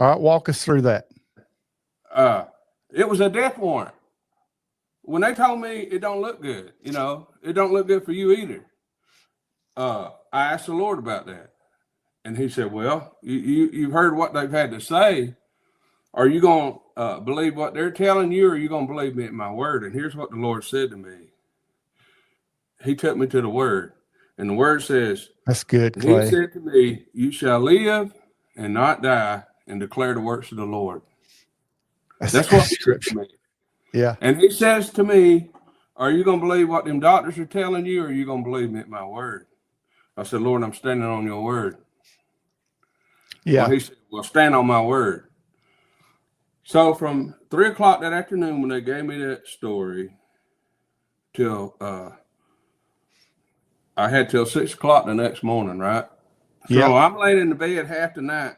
All right, walk us through that. It was a death warrant. When they told me it don't look good, it don't look good for you either. I asked the Lord about that, and He said, "Well, you've heard what they've had to say. Are you going to believe what they're telling you, or are you going to believe me at my word?" And here's what the Lord said to me. He took me to the word, and the word says, "That's good, and Clay." He said to me, "You shall live and not die, and declare the works of the Lord." That's what He said to me. Yeah. And He says to me, "Are you going to believe what them doctors are telling you, or are you going to believe me at my word?" I said, "Lord, I'm standing on your word." Yeah. Well, He said, "Well, stand on my word." So from 3 o'clock that afternoon when they gave me that story till I had till 6 o'clock the next morning, right? So yeah. I'm laying in the bed half the night,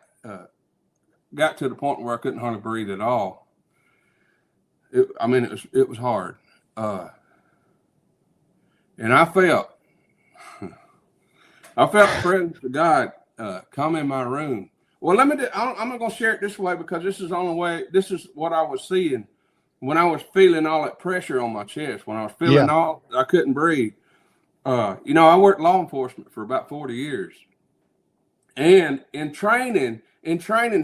got to the point where I couldn't hardly breathe at all. It was hard. And I felt the presence of God come in my room. Well, I'm not going to share it this way because this is the only way. This is what I was seeing when I was feeling all that pressure on my chest. When I was feeling I couldn't breathe. I worked law enforcement for about 40 years, and in training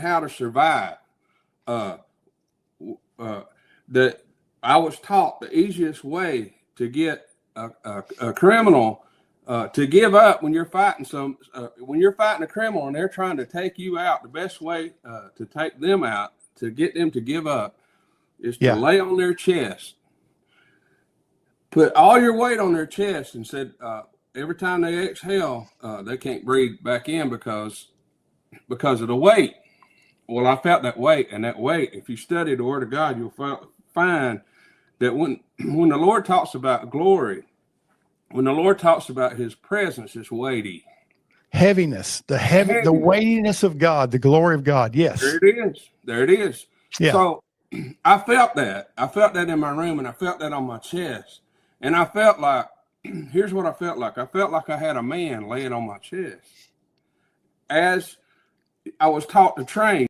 how to survive, that I was taught the easiest way to get a criminal to give up when you're fighting when you're fighting a criminal and they're trying to take you out. The best way to take them out, to get them to give up, is to lay on their chest, put all your weight on their chest, and said every time they exhale, they can't breathe back in because of the weight. Well, I felt that weight, and that weight, if you study the Word of God, you'll find that when the Lord talks about glory, when the Lord talks about His presence, it's weighty. Heaviness, the weightiness of God, the glory of God. Yes. There it is. Yeah. So I felt that. I felt that in my room, and I felt that on my chest. And I felt like, here's what I felt like. I felt like I had a man laying on my chest as I was taught to train.